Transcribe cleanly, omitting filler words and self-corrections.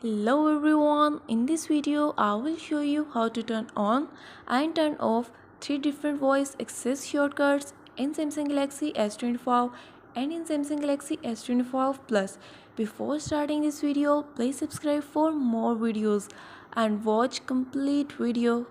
Hello everyone, in this video I will show you how to turn on and turn off three different voice access shortcuts in Samsung Galaxy S25 and in Samsung Galaxy S25 Plus. Before starting this video, please subscribe for more videos and watch complete video.